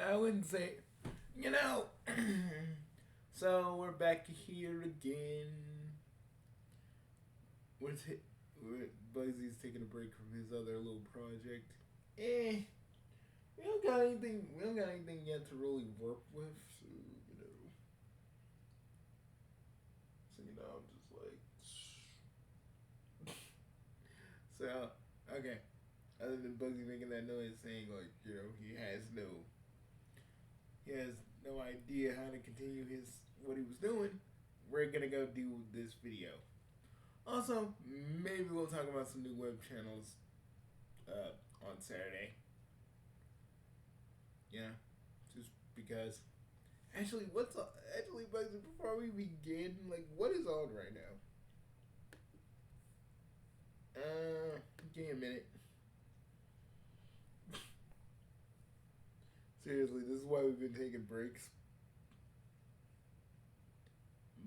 I wouldn't say, you know. So we're back here again. We're, t- Bugsy's taking a break from his other little project. Eh, we don't got anything. We don't got anything yet to really work with. I'm just like. So okay. Other than Bugsy making that noise, saying like he has no idea how to continue his what he was doing. We're gonna go do this video. Also, maybe we'll talk about some new web channels on Saturday. Yeah, just because. Actually, actually, Bugsy? Before we begin, like, what is on right now? Give me a minute. Seriously, this is why we've been taking breaks.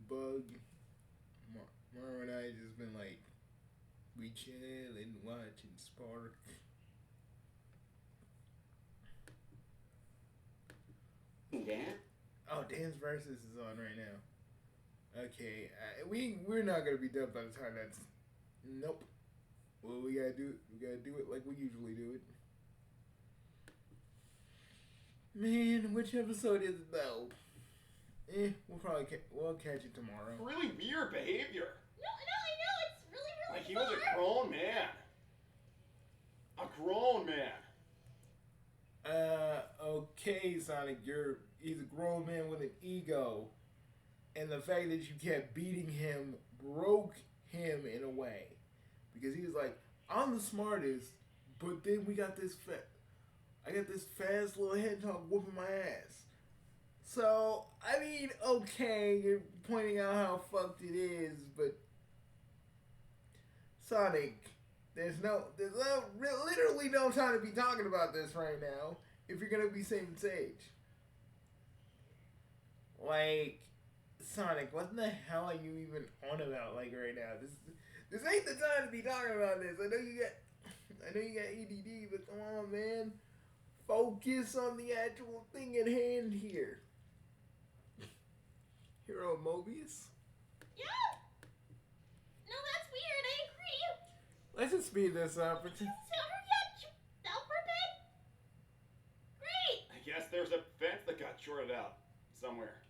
Bug, Mara and I just been like, we chill and watch and spark. Dan? Oh, Dance Versus is on right now. Okay, we're not gonna be done by the time that's. Nope. Well, we gotta do it like we usually do it. Man, which episode is it though? We'll catch it tomorrow. Really weird behavior. No, I know. It's really Like he far. was a grown man. A grown man. Okay, Sonic, he's a grown man with an ego, and the fact that you kept beating him broke him in a way, because he was like, "I'm the smartest," but then I got this fast little hedgehog whooping my ass. So I mean, okay, you're pointing out how fucked it is, but Sonic, literally no time to be talking about this right now. If you're gonna be saving Sage, like Sonic, what the hell are you even on about? Like right now, this ain't the time to be talking about this. I know you got ADD, but come on, man, focus on the actual thing at hand here. Hero Mobius. Yeah. No, that's weird. I agree. Let's just speed this up. Hurry up. Alphabet. Great. I guess there's a fence that got shorted out somewhere.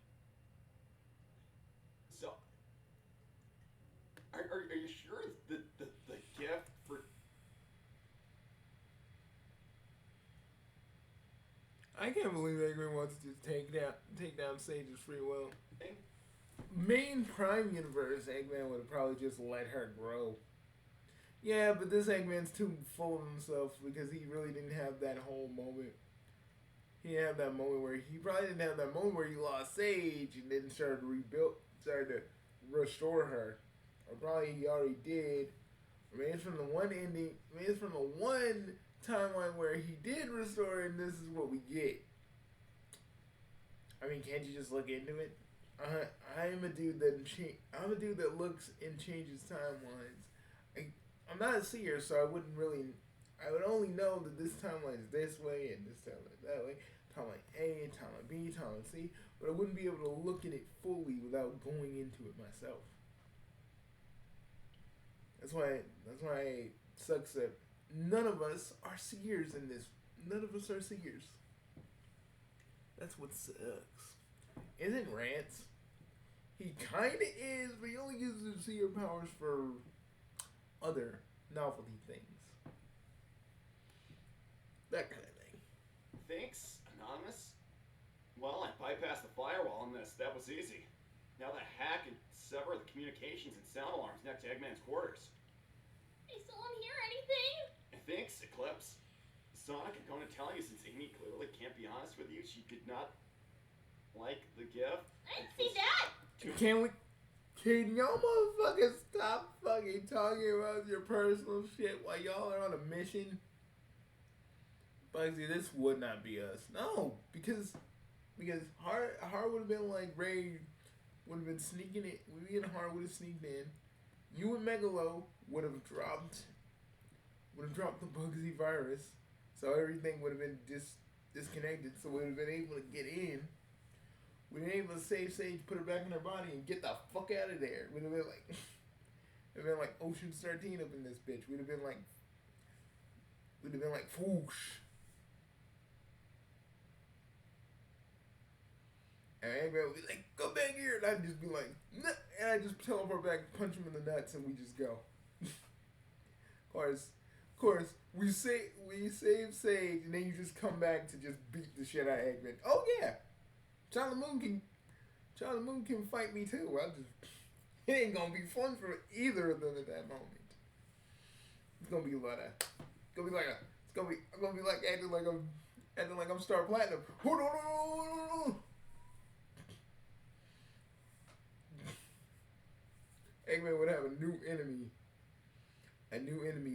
So, are you sure the gift for... I can't believe Eggman wants to just take down Sage's free will. Main Prime Universe, Eggman would have probably just let her grow. Yeah, but this Eggman's too full of himself because he really didn't have that whole moment. He had that moment where he probably didn't have that moment where he lost Sage and then started to restore her. Or probably he already did. I mean, it's from the one ending. I mean, it's from the one timeline where he did restore, and this is what we get. I mean, can't you just look into it? I'm a dude that looks and changes timelines. I'm not a seer, so I would only know that this timeline is this way and this timeline is that way. Timeline A, timeline B, timeline C, but I wouldn't be able to look at it fully without going into it myself. That's why it sucks that none of us are seers in this. None of us are seers. That's what sucks. Isn't Rance? He kinda is, but he only uses his seer powers for other novelty things. That kind of thing. Thanks, Anonymous. Well, I bypassed the firewall on this. That was easy. Now the hack can sever the communications and sound alarms next to Eggman's quarters. I still don't hear anything. Thanks, Eclipse. Sonic, I'm going to tell you, since Amy clearly can't be honest with you, she did not like the gift. I didn't see that. Can y'all motherfuckers stop fucking talking about your personal shit while y'all are on a mission? Bugsy, this would not be us. No, because Hard would have been like Ray would have been sneaking it. Me and Hard would have sneaked in. You and Megalo would have dropped the Bugsy virus, so everything would have been just disconnected, so we would have been able to get in. We'd been able to save Sage, put her back in her body, and get the fuck out of there. We'd have been like, it'd been like Ocean's 13 up in this bitch. We'd have been like whoosh. And Eggman would be like, go back here, and I'd just be like, nah, and I'd just teleport back, punch him in the nuts, and we just go. Of course, we save Sage, and then you just come back to just beat the shit out of Eggman. Oh yeah, Charlie Moon can fight me too. It ain't gonna be fun for either of them at that moment. It's gonna be a lot of, I'm gonna be like acting like I'm Star Platinum. Eggman would have a new enemy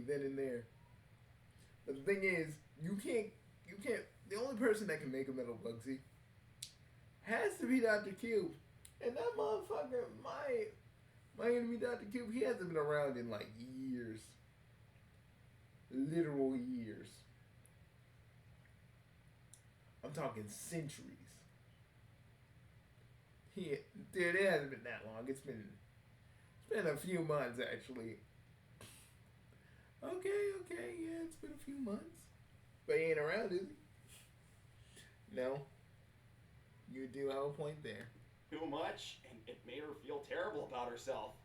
then and there. But the thing is, you can't. The only person that can make a Metal Bugsy has to be Dr. Cube, and that motherfucker, my enemy Dr. Cube, he hasn't been around in like years, literal years. I'm talking centuries. Dude, it hasn't been that long. It's been a few months actually. Okay, yeah, it's been a few months. But he ain't around, is he? No. You do have a point there. Too much, and it made her feel terrible about herself.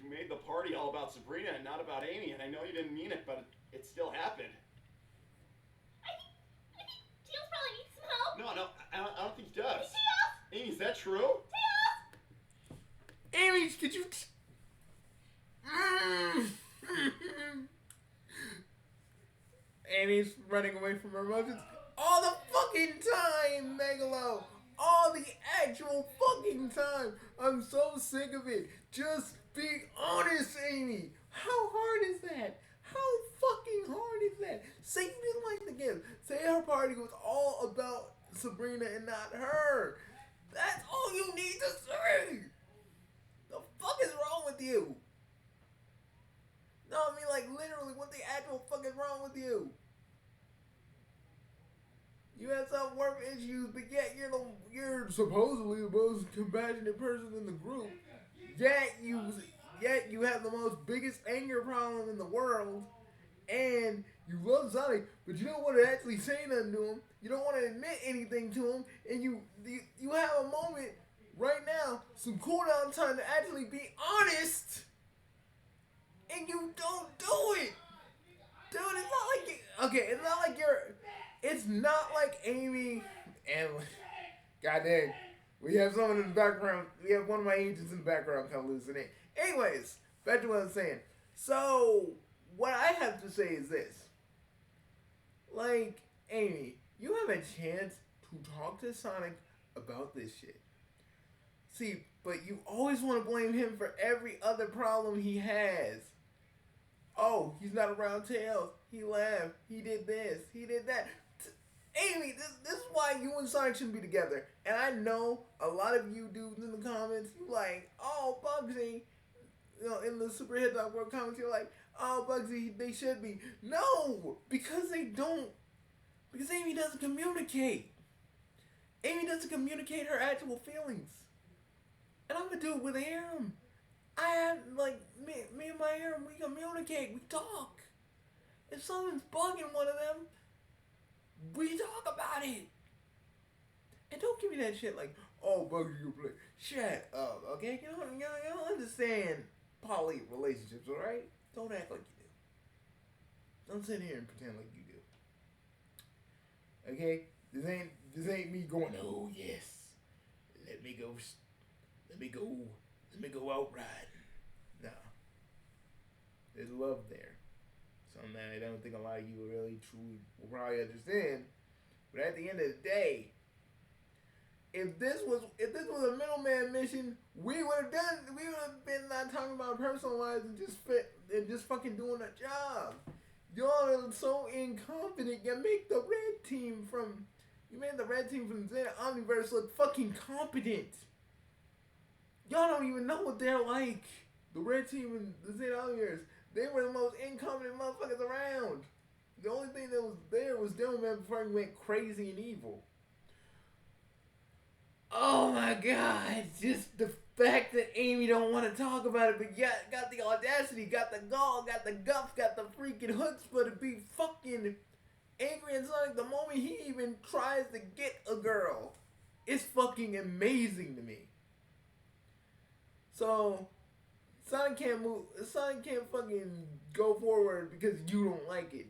You made the party all about Sabrina and not about Amy, and I know you didn't mean it, but it still happened. I think Tails probably needs some help. No, I don't think he does. Tails! Amy, is that true? Tails! Amy, could you... Amy's running away from her emotions all the fucking time, Megalo. All the actual fucking time. I'm so sick of it. Just be honest, Amy. How hard is that? How fucking hard is that? Say you didn't like the game. Say her party was all about Sabrina and not her. That's all you need to say. The fuck is wrong with you? No, I mean like literally, what the actual fuck is wrong with you? You have self-worth issues, but yet you're supposedly the most compassionate person in the group. Yet you have the most biggest anger problem in the world, and you love Sonic, but you don't want to actually say nothing to him. You don't want to admit anything to him, and you have a moment right now, some cooldown time to actually be honest, and you don't do it. Dude, it's not like Amy and goddamn, we have someone in the background. We have one of my agents in the background kind of hallucinate. Anyways, back to what I was saying. So what I have to say is this: like, Amy, you have a chance to talk to Sonic about this shit. See, but you always want to blame him for every other problem he has. Oh, he's not around Tails. He left. He did this. He did that. Amy, this is why you and Sonic shouldn't be together. And I know a lot of you dudes in the comments, you like, oh, Bugsy. You know, in the Super Hit Dog World comments, you're like, oh, Bugsy, they should be. No, because they don't. Because Amy doesn't communicate. Amy doesn't communicate her actual feelings. And I'm a dude with Aram. I have, like, me and my Aram, we communicate, we talk. If something's bugging one of them, we talk about it. And don't give me that shit like, oh, Bugsy, you play. Shut up, okay? You don't understand poly relationships, alright? Don't act like you do. Don't sit here and pretend like you do. Okay? This ain't me going, oh, yes. Let me go out riding. No. There's love there. Something that I don't think a lot of you really truly will probably understand. But at the end of the day, if this was a middleman mission, we would have been not talking about personal lives and just fucking doing a job. Y'all are so incompetent. You made the red team from Zen Omniverse look fucking competent. Y'all don't even know what they're like. The red team and the Zen Omniverse, they were the most incompetent motherfuckers around. The only thing that was there was Devilman before he went crazy and evil. Oh my god, just the fact that Amy don't want to talk about it, but yet got the audacity, got the gall, got the guts, got the freaking chutzpah to be fucking angry and Sonic the moment he even tries to get a girl. It's fucking amazing to me. So, Sonic can't fucking go forward because you don't like it.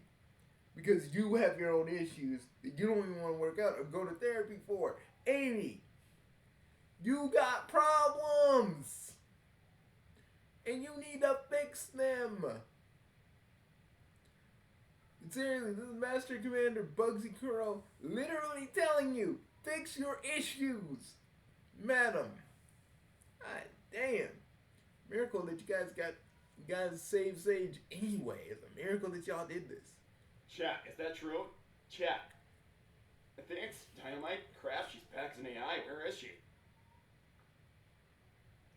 Because you have your own issues that you don't even want to work out or go to therapy for. Amy, you got problems. And you need to fix them. Seriously, this is Master Commander Bugsy Kuro literally telling you, fix your issues, madam. God damn. Miracle that you guys saved Sage anyway. It's a miracle that y'all did this. Chat, is that true? Chat. I think it's Dynamite. Crap, she's back as an AI. Where is she?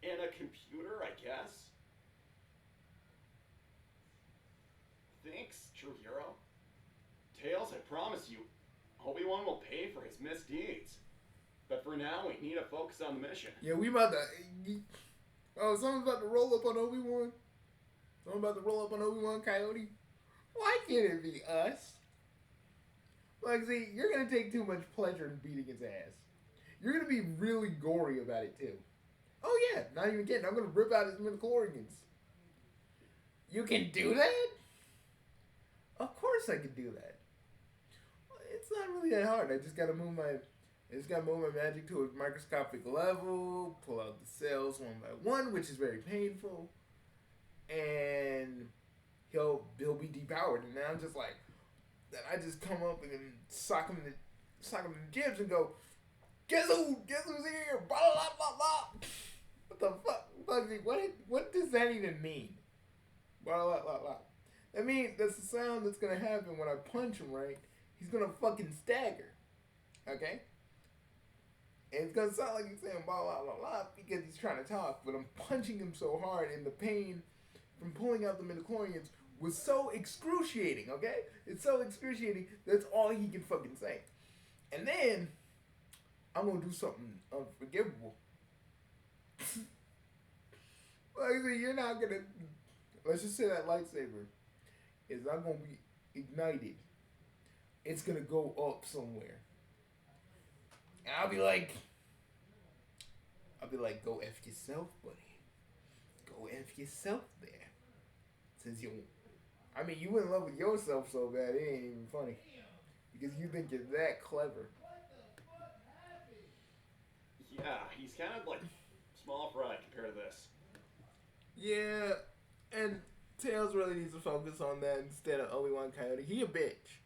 In a computer, I guess? Thanks, True Hero. Tails, I promise you, Obi-Wan will pay for his misdeeds. But for now, we need to focus on the mission. Yeah, we about to... Oh, someone's about to roll up on Obi-Wan? Someone about to roll up on Obi-Wan Coyote? Why can't it be us? Like, see, you're going to take too much pleasure in beating his ass. You're going to be really gory about it, too. Oh, yeah, not even kidding. I'm going to rip out his midichlorians. You can do that? Of course I can do that. It's not really that hard. I just got to move my magic to a microscopic level, pull out the cells one by one, which is very painful, and he'll be depowered. And then I'm just like, then I just come up and sock him in the jibs and go, guess who's here? Blah blah blah blah. What the fuck, Bugsy? What does that even mean? Blah blah blah blah. I mean, that's the sound that's gonna happen when I punch him. Right? He's gonna fucking stagger. Okay. And it's gonna sound like he's saying blah blah blah blah because he's trying to talk, but I'm punching him so hard, and the pain from pulling out the midichlorians was so excruciating. Okay, it's so excruciating. That's all he can fucking say. And then I'm gonna do something unforgivable. Like I said, you're not gonna. Let's just say that lightsaber is not gonna be ignited. It's gonna go up somewhere. And I'll be like, go F yourself, buddy. Go F yourself there. Since you in love with yourself so bad, it ain't even funny. Because you think you're that clever. Yeah, he's kind of like small fry compared to this. Yeah, and Tails really needs to focus on that instead of Obi-Wan Coyote. He a bitch.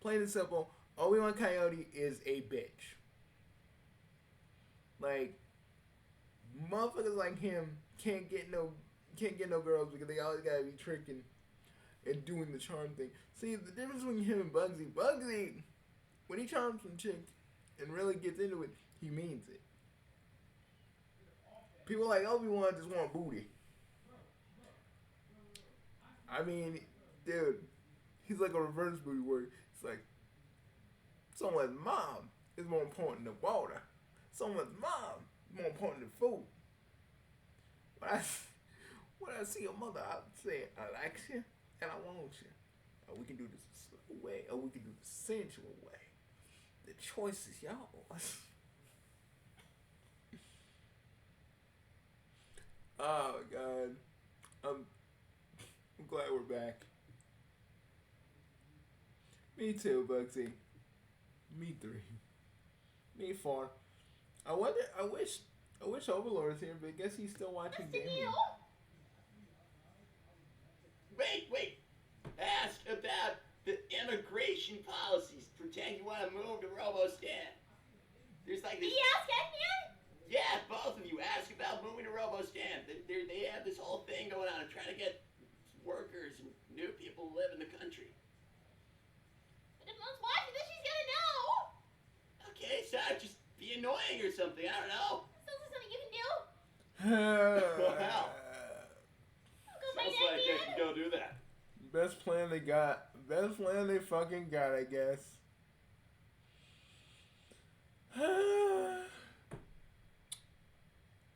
Plain and simple, Obi-Wan Coyote is a bitch. Like, motherfuckers like him can't get no girls because they always gotta be tricking and doing the charm thing. See, the difference between him and Bugsy, when he charms some chick and really gets into it, he means it. People like Obi-Wan just want booty. I mean, dude, he's like a reverse booty warrior. It's like, someone's mom is more important than water. Someone's mom is more important than food. When I see your mother, I say, I like you and I want you. Or we can do this the slow way, or we can do the sensual way. The choice is yours. Oh God, I'm glad we're back. Me too, Bugsy. Me 3. Me 4. I wish Overlord was here, but I guess he's still watching gaming. Wait. Ask about the immigration policies. Pretend you want to move to Robostan. There's like this. Yes, Eggman? Yeah, both of you ask about moving to Robostan. They have this whole thing going on, trying to get workers and new people to live in the country. But if Mom's watching this, she's gonna know. Okay, so just be annoying or something. I don't know. Sounds like something you can do. Wow. I'll go Sounds like I can go do that. Best plan they got. Best plan they fucking got, I guess.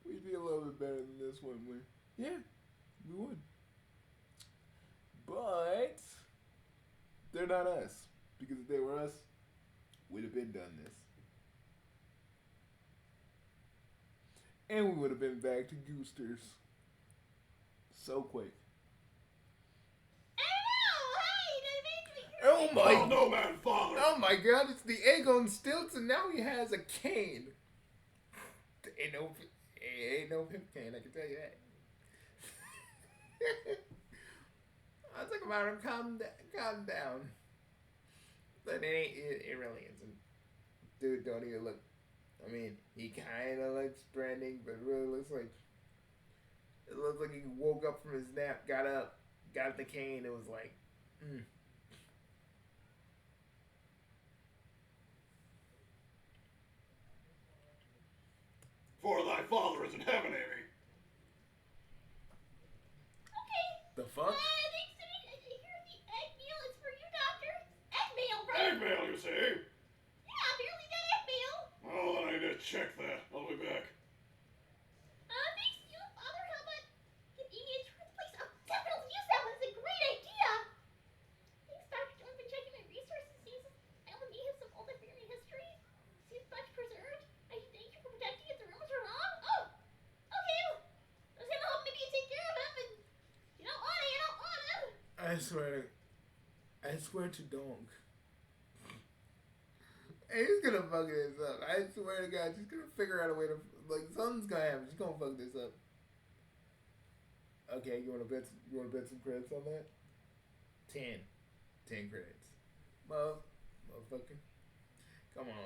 We'd be a little bit better than this, wouldn't we? Yeah, we would. But they're not us. Because if they were us, we'd have been done this. And we would have been back to Goosters. So quick. Oh my! Oh no, man, father! Oh my God! It's the egg on stilts, and now he has a cane. Ain't no pimp cane. I can tell you that. I was like, about him, calm down. But it really isn't. Dude, don't even look. I mean, he kind of looks branding, but it really looks like. It looks like he woke up from his nap, got up, got the cane, and was like, For thy father is in heaven, Amy. Okay. The fuck? Thanks to me. Here's the egg meal. It's for you, doctor. Egg meal, right? Egg mail, you say? Yeah, apparently that egg meal. Oh, then I need to check that. I'll be back. Thanks to you, Father. How about give Amy a tour of the place? I'll definitely use that one. It's a great idea. Thanks, Dr. Jones, for checking my resources. Seems I only may have some old family history. Seems much preserved. I thank you for protecting it. The rumors are wrong. Oh, okay. I was gonna hope maybe you take care of him, but you don't want it. You don't want him. I swear to Donk. Hey, he's gonna fuck this up. I swear to God, she's gonna figure out a way to, like, something's gonna happen. She's gonna fuck this up. Okay, you wanna bet some credits on that? 10 credits. Motherfucker. Come on.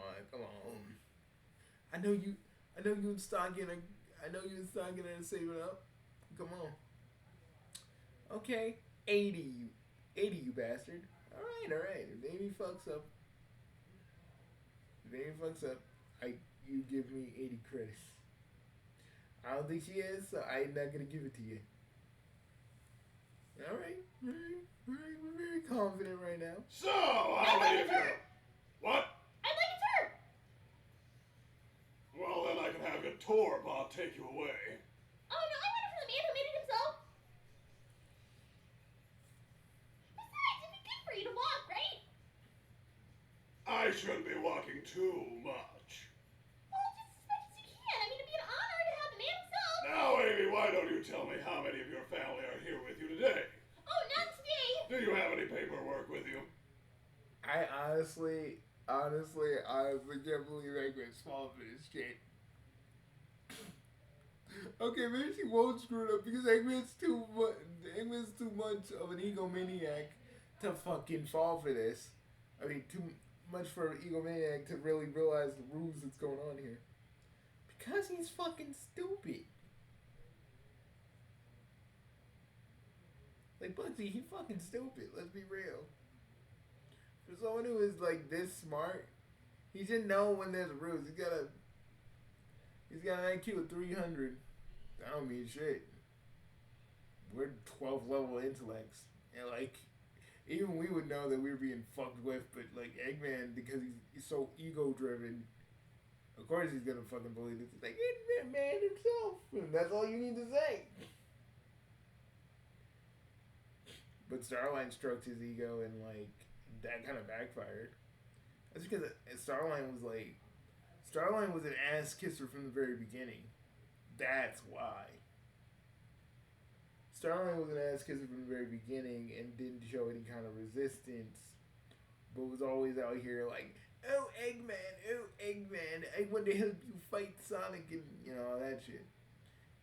I know you and Stockton are saving up. Come on. Okay, 80 you bastard. Alright. If Amy fucks up, you give me 80 credits. I don't think she is, so I'm not gonna give it to you. Alright. We're very confident right now. So, how many of you... What? I'd like a tour. Well, then I can have your tour, but I'll take you away. Oh no, I want it from the man who made it himself. Besides, it'd be good for you to walk, right? I shouldn't be walking too much. Well, just as much as you can. I mean, it'd be an honor to have the man himself. Now, Amy, why don't you tell me how many of your family are here with you today? Oh, none today. Do you have any paperwork with you? I honestly can't believe Eggman's falling for this shit. Okay, maybe she won't screw it up because Eggman's too much of an egomaniac to fucking fall for this. I mean, too much for an egomaniac to really realize the rules that's going on here. Because he's fucking stupid. Like, Bugsy, he fucking stupid. Let's be real. For someone who is, like, this smart, he should know when there's rules. He's got an IQ of 300. That don't mean shit. We're 12 level intellects. And, like, even we would know that we were being fucked with, but, like, Eggman, because he's so ego-driven, of course he's gonna fucking believe this. He's like, Eggman man himself. And that's all you need to say. But Starline stroked his ego and, like, that kind of backfired. That's because Starline was an ass kisser from the very beginning. That's why. Starline was an ass kisser from the very beginning and didn't show any kind of resistance, but was always out here like, oh Eggman, I want to help you fight Sonic and, you know, all that shit.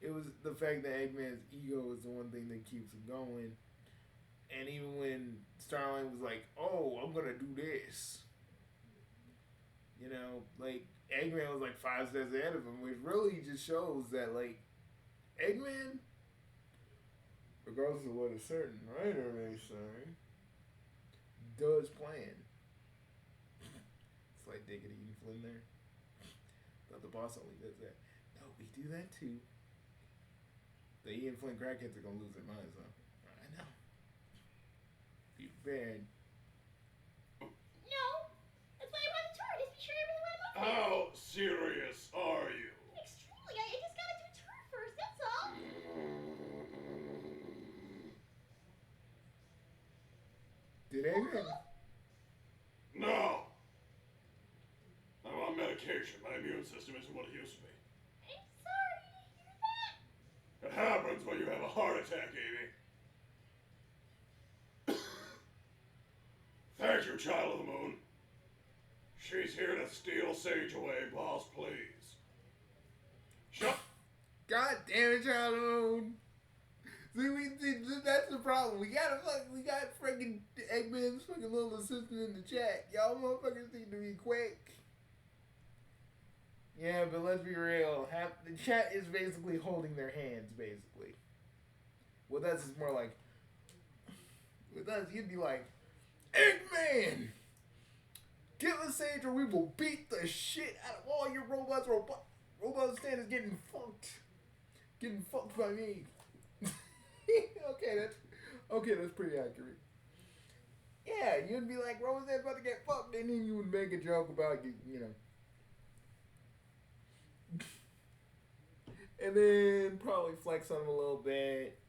It was the fact that Eggman's ego is the one thing that keeps him going. And even when Starline was like, oh, I'm gonna do this, you know, like, Eggman was like 5 steps ahead of him, which really just shows that, like, Eggman, regardless of what a certain writer may say, does plan. It's like digging Ian Flynn there. But the boss only does that. No, we do that too. The Ian Flynn crackheads are gonna lose their minds, though. I know. Be prepared. medication. My immune system isn't what it used to be. I'm sorry to hear that. It happens when you have a heart attack, Amy. Thank you, Child of the Moon. She's here to steal Sage away, boss, please. Shut. God damn it, Child of the Moon. See, that's the problem. We got freaking Eggman's fucking little assistant in the chat. Y'all motherfuckers need to be quick. Yeah, but let's be real. The chat is basically holding their hands, basically. With us, it's more like... With us, you'd be like, Eggman! Give us Sage or we will beat the shit out of all your robots. Robot stand is getting fucked. Getting fucked by me. Okay, that's pretty accurate. Yeah, you'd be like, Roseanne's about to get fucked, and then you would make a joke about you know. And then probably flex on him a little bit.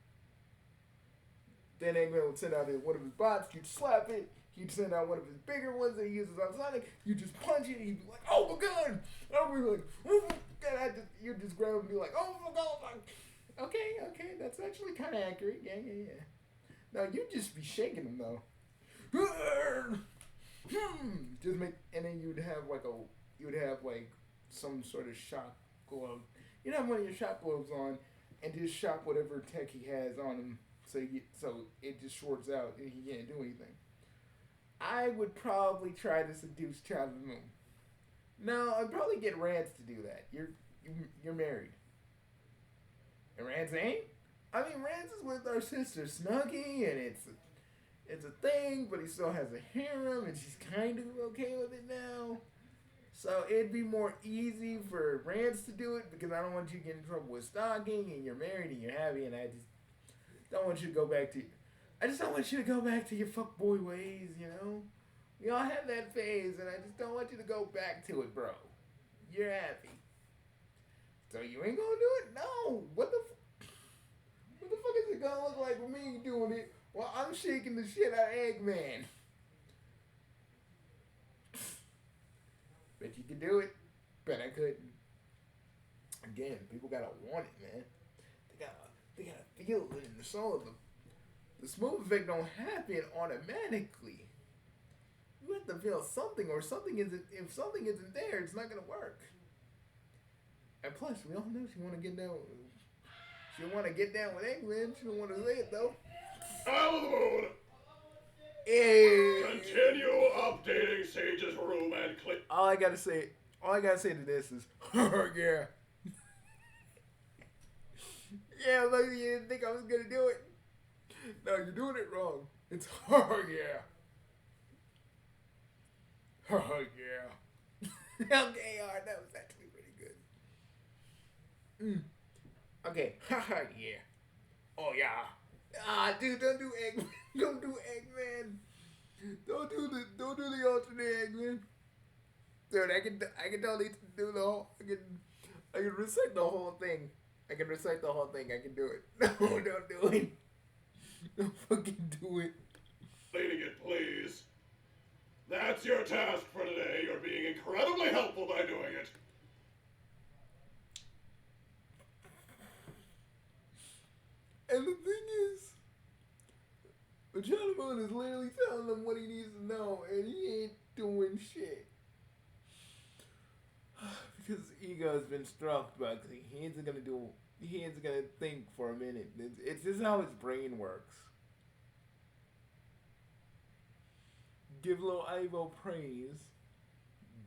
Then Eggman would send out one of his bots, you'd slap it, he'd send out one of his bigger ones that he uses on Sonic, you just punch it, he'd be like, oh my god! I'd be like, oh my god, you'd just grab him and be like, oh my god! Okay, that's actually kind of accurate. Yeah. Now you'd just be shaking him though. Just make, and then you'd have like some sort of shock glove. You'd have one of your shock gloves on, and just shock whatever tech he has on him, so it just shorts out and he can't do anything. I would probably try to seduce Child of the Moon. No, I'd probably get Rance to do that. You're married. And Rance ain't? I mean, Rance is with our sister Snuggy, and it's a thing, but he still has a harem, and she's kind of okay with it now. So it'd be more easy for Rance to do it, because I don't want you to get in trouble with stalking, and you're married, and you're happy, and I just don't want you to go back to... I just don't want you to go back to your fuckboy ways, you know? We all have that phase, and I just don't want you to go back to it, bro. You're happy. So you ain't gonna do it? No. What the fuck is it gonna look like with me doing it while I'm shaking the shit out of Eggman? Bet you could do it. Bet I couldn't. Again, people gotta want it, man. They gotta feel it in the soul of them. The smooth effect don't happen automatically. You have to feel something, or something isn't. If something isn't there, it's not gonna work. And plus, we all know she want to get down. She want to get down with Eggman. She don't want to say it though. Out of the moon. Hey. Continue updating Sage's room and click. All I gotta say to this is, yeah. Yeah, maybe you didn't think I was gonna do it. No, you're doing it wrong. It's yeah. Yeah. Okay, alright, that was actually pretty good. Okay, yeah. Oh yeah. Dude, don't do Eggman. Don't do Eggman. Don't do the alternate Eggman. Dude, I can totally do the whole. I can recite the whole thing. I can do it. No, don't do it. Don't fucking do it. Leading it, please. That's your task for today. You're being incredibly helpful by doing it. And the thing is, the Child of the Moon is literally telling him what he needs to know, and he ain't doing shit. Because his ego has been struck, Bugsy. He isn't gonna think for a minute. It's just how his brain works. Give little Ivo praise,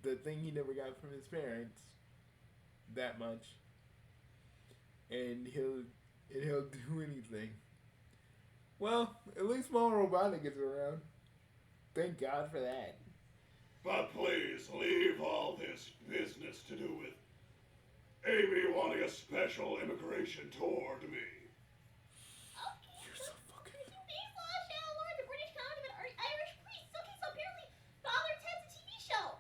the thing he never got from his parents, that much, and he'll do anything. Well, at least Small Robotic is around. Thank God for that. But please, leave all this business to do with Amy wanting a special immigration tour to me. Okay, you're so fucking... Mayflaw, Shadow Lord, the British Count, and Irish priest. Okay, so apparently Father Ted's a TV show.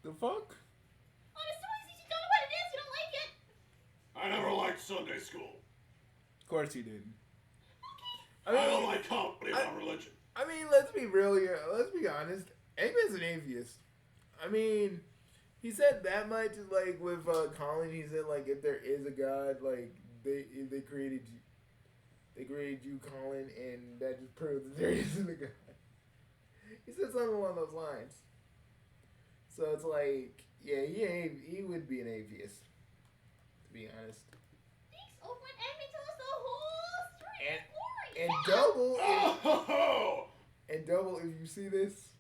The fuck? I'm assuming you don't know what it is, you don't like it. I never liked Sunday school. Of course you didn't. Okay. I don't like comedy about religion. I mean, let's be real here. Let's be honest. Eggman's an atheist. I mean, He said that much, like with Colin. He said like if there is a God, like they created you, Colin, and that just proves that there isn't a God. He said something along those lines. So it's like, yeah, he would be an atheist, to be honest. Thanks, Oprah and Eggman tell us the whole story. And- Glory. And Yeah. double, Oh! and double, if you see this,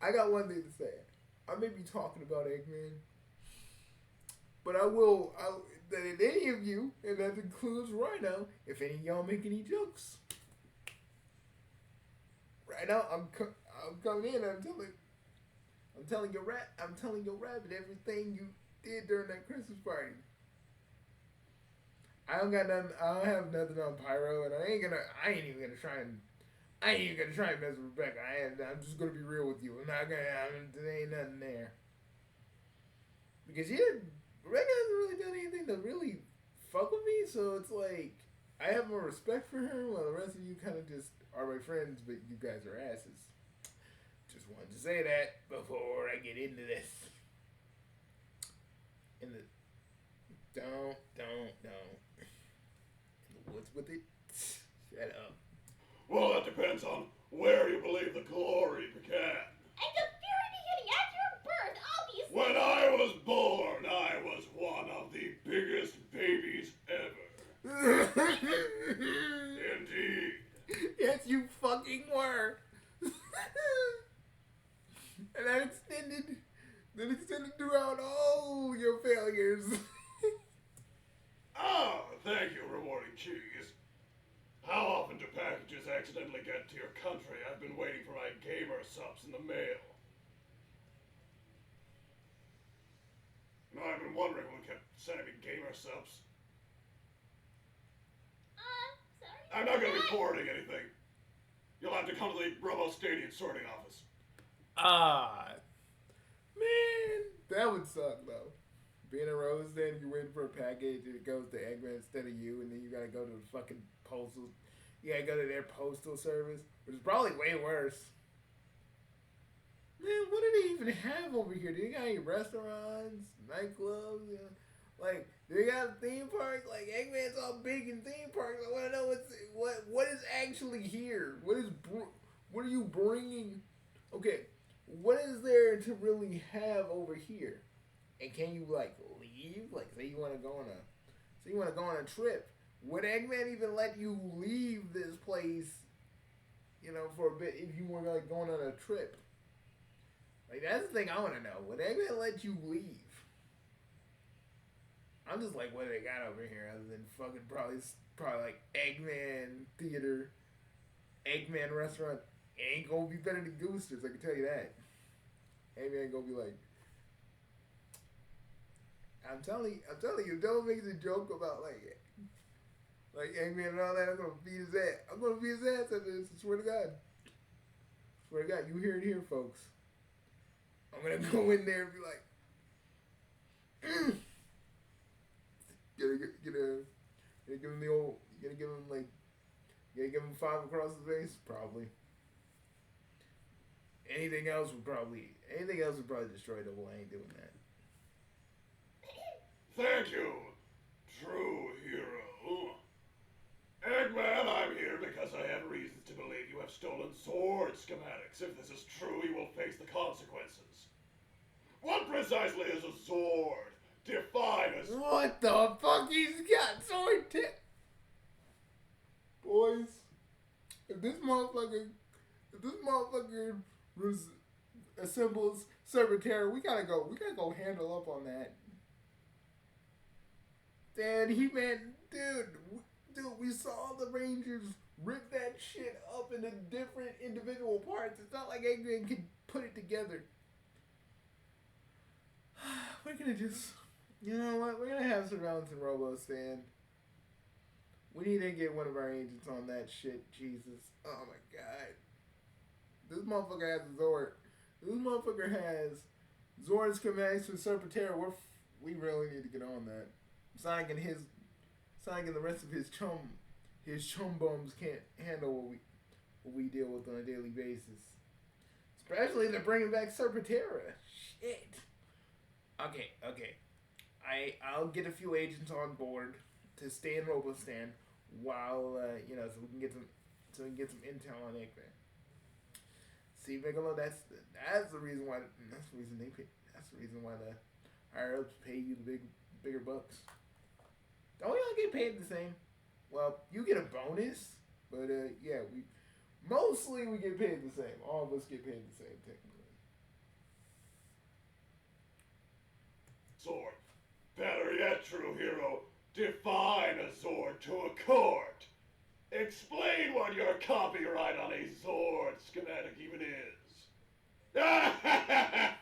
I got one thing to say. I may be talking about Eggman, but I that if any of you, and that includes Rhino, if any of y'all make any jokes, right now I'm coming in. I'm telling your rabbit everything you did during that Christmas party. I don't have nothing on Pyro, and I ain't even gonna try and mess with Rebecca. I'm just gonna be real with you. There ain't nothing there. Because Rebecca hasn't really done anything to really fuck with me, so it's like, I have more respect for her, while the rest of you kind of just are my friends, but you guys are asses. Just wanted to say that before I get into this. Don't. In the woods with it? Shut up. Well, that depends on where you believe the glory began. At the very beginning, at your birth, obviously. When I was born, I was one of the biggest babies ever. Indeed. Yes, you fucking were. And that extended throughout all your failures. Oh, thank you, rewarding cheese. How often do packages accidentally get to your country? I've been waiting for my gamer subs in the mail. No, I've been wondering who kept sending me gamer subs. Sorry. I'm not gonna be forwarding anything. You'll have to come to the Robo Stadium sorting office. Man, that would suck though. Being a Rose, then you're waiting for a package and it goes to Eggman instead of you, and then you gotta go to the fucking postal. You gotta go to their postal service, which is probably way worse. Man, what do they even have over here? Do they got any restaurants, nightclubs? You know? Like, do they got a theme park? Like, Eggman's all big in theme parks. I want to know what is actually here. What are you bringing? Okay, what is there to really have over here? And can you like leave? Like, say you want to go on a trip. Would Eggman even let you leave this place? You know, for a bit if you were like going on a trip. Like, that's the thing I want to know. Would Eggman let you leave? I'm just like, what do they got over here other than fucking probably like Eggman Theater, Eggman Restaurant. It ain't gonna be better than Gooster's, I can tell you that. Eggman gonna be like, I'm telling you, don't make the joke about like Eggman and all that. I'm gonna beat his ass. I'm gonna beat his ass after this. I swear to God. You hear it here, folks. I'm gonna go in there and be like, gonna give him the old, gonna give him 5 across the face, probably. Anything else would probably destroy Double. I ain't doing that. Thank you, true hero. Eggman, I'm here because I have reasons to believe you have stolen Zord schematics. If this is true, you will face the consequences. What precisely is a Zord? Define us. What the fuck? He's got Zord tip. Boys, if this motherfucker assembles Serpentera, we gotta go handle up on that. Dude, we saw the Rangers rip that shit up into different individual parts. It's not like Eggman can put it together. We're gonna just, you know what? We're gonna have Surveillance and Robo stand. We need to get one of our agents on that shit. Jesus. Oh my God. This motherfucker has Zord. This motherfucker has Zord schematics for Serpentera. We really need to get on that. Sonic and the rest of his chum bums can't handle what we deal with on a daily basis. Especially they're bringing back Serpentera. Shit. Okay. I'll get a few agents on board to stay in Robostan while so we can get some intel on Eggman. See, Bigelow, that's the reason why the higher ups pay you the bigger bucks. Don't we all get paid the same? Well, you get a bonus, but yeah, we get paid the same. All of us get paid the same technically. Sword. Better yet, true hero, define a Zord to a court. Explain what your copyright on a Zord schematic even is. Oh, yeah,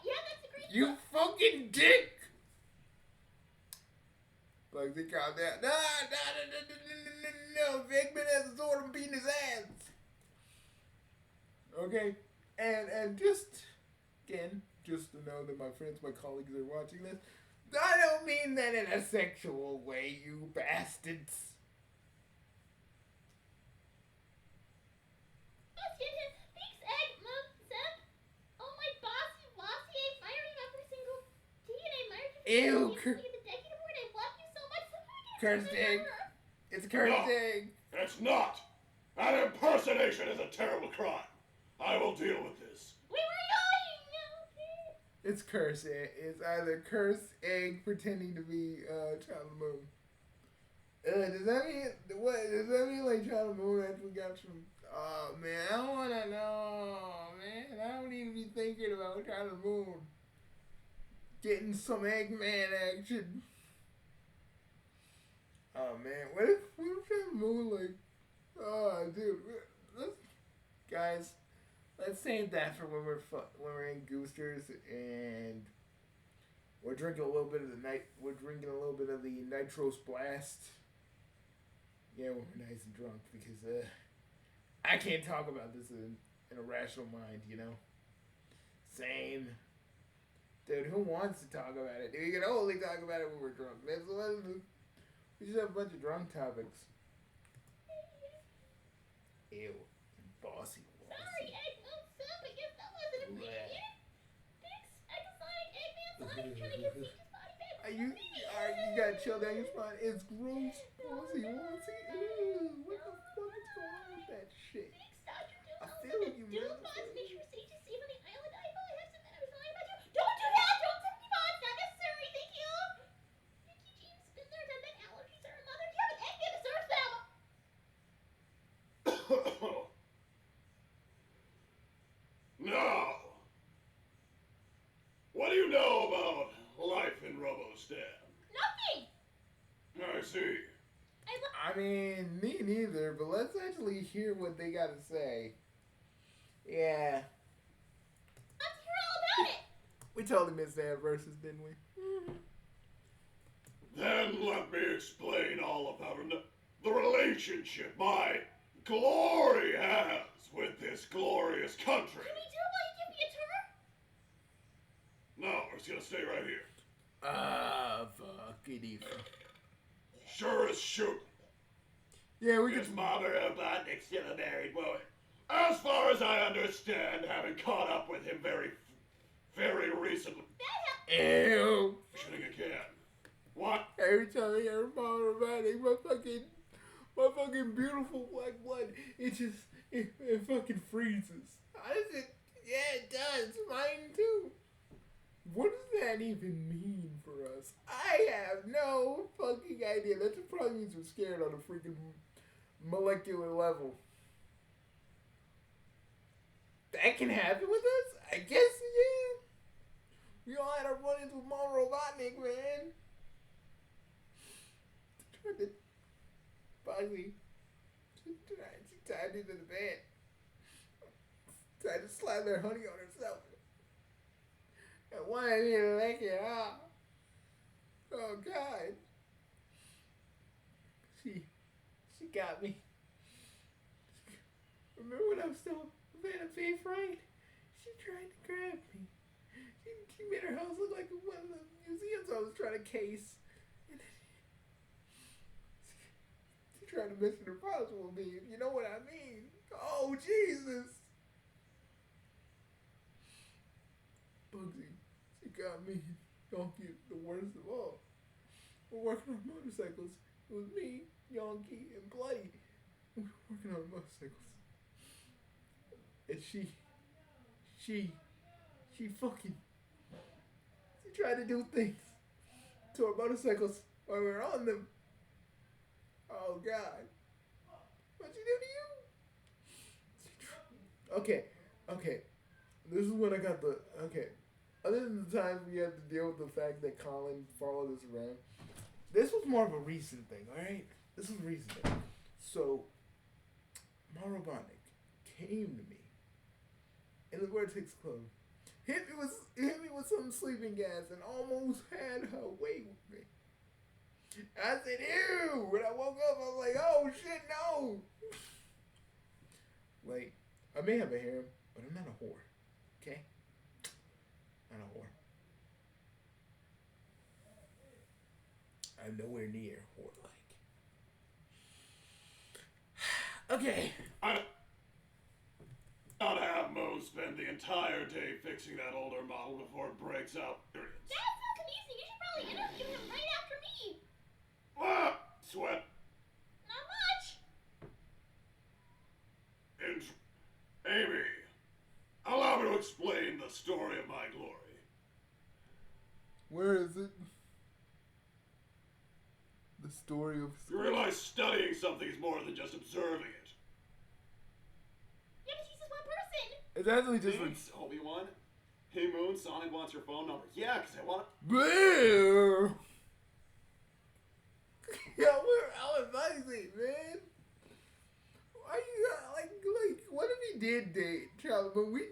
that's a great You fucking dick! Bugsy, calm down. No. Eggman has a sword, I'm beating his ass. Okay? And just, again, just to know that my friends, my colleagues are watching this, I don't mean that in a sexual way, you bastards. Thanks, Eggman, Zeb. Oh, my bossy, I admire you every single day, and I admire you Ew, for the Decade Award. I love you so much. Cursed egg. It's a cursed egg. It's not. An impersonation is a terrible crime. I will deal with this. We were going now. It's cursed egg. It's either cursed egg pretending to be Child of the Moon. Does that mean like Child of the Moon actually got some? Oh man, I don't wanna know, man. I don't even be thinking about Child of the Moon getting some Eggman action. Oh man, what if Child of the Moon like? Oh dude, let's save that for when we're in Goosters and we're drinking a little bit of the Nitros Blast. Yeah, when we're nice and drunk because I can't talk about this in a rational mind, you know. Same. Dude, who wants to talk about it? Dude, you can only talk about it when we're drunk. We just have a bunch of drunk topics. Ew. Bossy. Sorry, Eggman, Zeb. I guess that wasn't appreciated. Thanks, Exotic Eggman. So I'm trying to get Zeke's body back. You gotta chill down your spine. It's gross. Bossy. Ew. What the fuck is going on with that shit? Thanks, Dr. Doom. I feel you, Do man. boss, make sure Sage is safe on the island. I thought I have some that I was lying about you. Don't do that! Don't send me boss! Not necessary, thank you! Thank you, James Spindler. That allergies are a mother. Do you have an egg that deserves them? Now, what do you know about life in Robostan? Nothing! I see. I mean, me neither, but let's actually hear what they gotta say. Yeah. Let's hear all about it! We totally missed that versus, didn't we? Then let me explain all about the relationship my glory has with this glorious country. Can we do it while you give me a tour? No, we're just gonna stay right here. Fuckity. Sure as shoot. Yeah, we His can. mother Robotnik's still a married woman. As far as I understand, having caught up with him very recently. Ew. Shooting again. What? Every time I hear Mom Robotic, my fucking beautiful black blood, it fucking freezes. How does it? Yeah, it does. Mine too. What does that even mean for us? I have no fucking idea. That probably means we're scared on a freaking molecular level. That can happen with us? I guess, yeah. We all had our run-ins with Mom Robotnik, man. Bugsy. She tied into the bed. Tried to slap their honey on herself. And wanted me to lick it off. Oh God. She got me. Remember when I was still a man of faith, right? She tried to grab me. She made her house look like one of the museums I was trying to case. And then she tried to Mission Impossible me, if you know what I mean. Oh, Jesus. Bugsy, she got me and Yonky the worst of all. We're working on motorcycles. It was me, Yonky, and Bloody. We were working on motorcycles. And she fucking, she tried to do things to our motorcycles while we were on them. Oh, God. What'd she do to you? Okay. This is when I got the, okay. Other than the times we had to deal with the fact that Colin followed us around, this was more of a recent thing, alright? This was a recent thing. So, my Robotnik came to me in the Vortex Club, hit me with some sleeping gas, and almost had her way with me. I said, ew! When I woke up, I was like, oh shit, no! Like, I may have a harem, but I'm not a whore. Okay? Not a whore. I'm nowhere near whore-like. Okay. I don't have Moon spend the entire day fixing that older model before it breaks out. That's so confusing. You should probably interview him right after me. Ah! Sweat. Not much. Amy, allow me to explain the story of my glory. Where is it? The story of... You realize studying something is more than just observing it. Yeah, but he's just one person. It's actually just Thanks, Obi-Wan. Hey, Moon, Sonic wants your phone number. Yeah, because I want it. Boo! Yo, we're Alan Bugsy, man. Why you got, like, what if he did date Charlie? But me,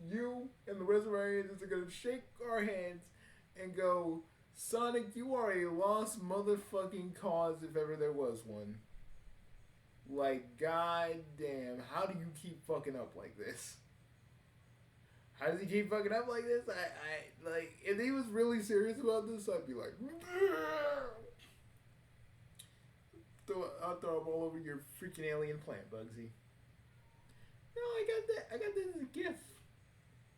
you, and the rest of our agents are gonna shake our hands and go, Sonic, you are a lost motherfucking cause if ever there was one. Like, goddamn, how do you keep fucking up like this? How does he keep fucking up like this? I like, if he was really serious about this, I'd be like, I'll throw up all over your freaking alien plant, Bugsy. No, I got that as a gift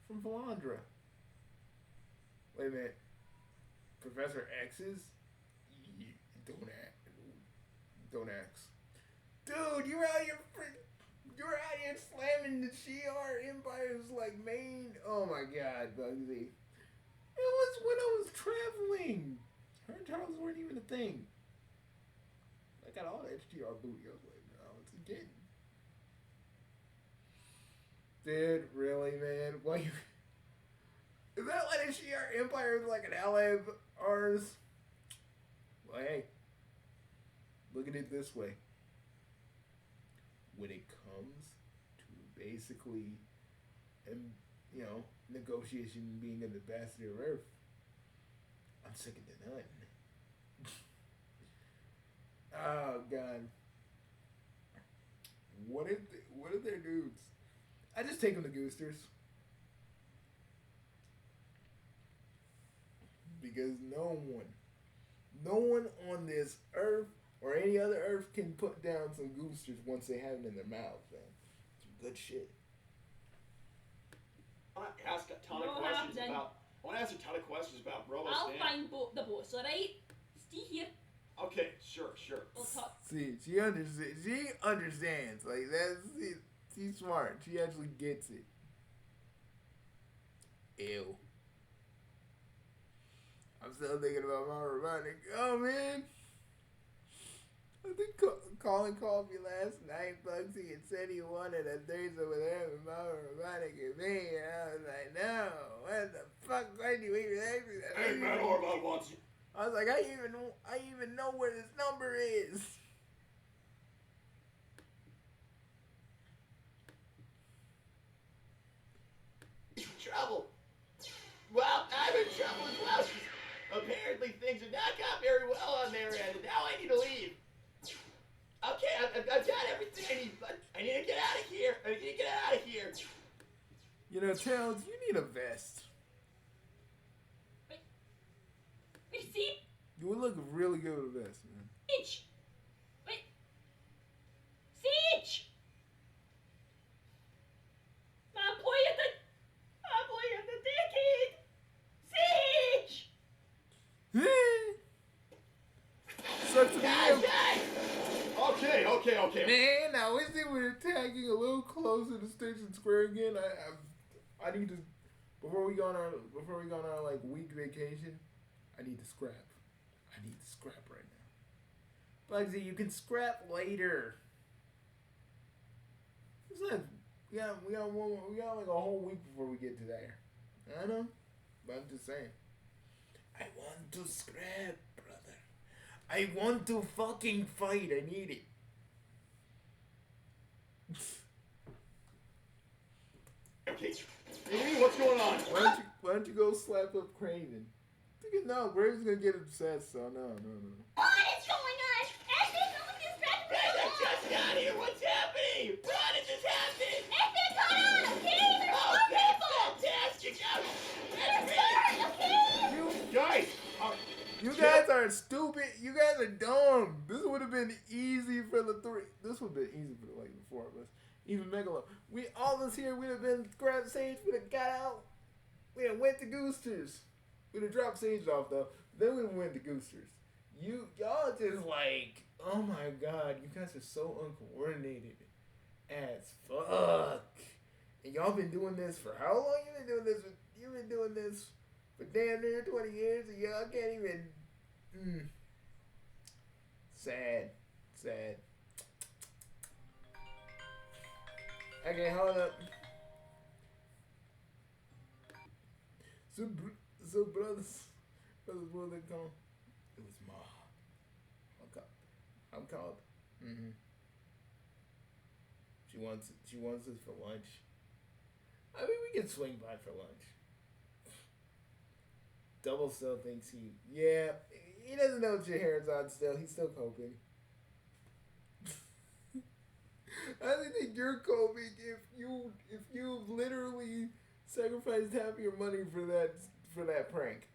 from Valandra. Wait a minute. Professor X's? Don't ask. Dude, you're out here slamming the Shi'ar Empire's like main. Oh my God, Bugsy. It was when I was traveling. Her and Charles weren't even a thing. I got all that Shi'ar booty. I was like, no, it's a getting. Dude, really, man? Why you? Is that why the Shi'ar Empire is like an ally of ours? Well, hey, look at it this way. When it comes to basically, negotiation being an ambassador of Earth, I'm second to none. Oh God, what if they're dudes? I just take them to Goosters. Because no one on this Earth or any other Earth can put down some Goosters once they have it in their mouth, man. Some good shit. I want to ask a ton of questions about Robo I'll Stan. find the boats, alright? Stay here. Okay, sure. We'll talk. See, she understands. Like, she's smart. She actually gets it. Ew. I'm still thinking about my robotic. Oh, man. I think Colin called me last night, Bugsy, and said he wanted a threesome with him and my robotic and me. And I was like, no. What the fuck? Why do you even ask me that? Eggman Orbot wants you. I was like, I even know where this number is. Trouble. Well, I'm in trouble as well. Apparently things have not gone very well on their end, and now I need to leave. Okay, I've got everything I need, but I need to get out of here. You know, Tails, you need a vest. Wait, see? You would look really good with a vest, man. Siege! Wait. Siege! I'm pointing at think we're attacking a little closer to Station Square again. I need to before we go on our like week vacation. I need to scrap. I need to scrap right now. Bugsy, you can scrap later. It's like we got like a whole week before we get to there. I know, but I'm just saying. I want to scrap, brother. I want to fucking fight. I need it. Okay, Amy, what's going on? Why don't you go slap up Craven? No, Craven's gonna get obsessed, so no. What is going on? Eggman, come with this back. I just got here. What's happening? What is this happening? Eggman, come on, okay? There's Oh, more that's people. fantastic! They're scared, okay? You guys, You guys are stupid. You guys are dumb. This would have been easy for the three. This would have been easy for like the four of us. Even Megalo. We all of us here. We'd have been grabbed Sage. We'd have got out. We'd have went to Goosters. We'd have dropped Sage off though. Then we went to Goosters. Y'all just like, oh my god, you guys are so uncoordinated as fuck. And y'all been doing this for how long? You've been doing this for damn near 20 years, and y'all can't even. Sad. Okay, hold up. So brothers, what are they called? It was Ma. I'm called. She wants us for lunch. I mean, we can swing by for lunch. Double still thinks he doesn't know Scheherazade still. He's still coping. I don't think you're coping if you've literally sacrificed half your money for that prank.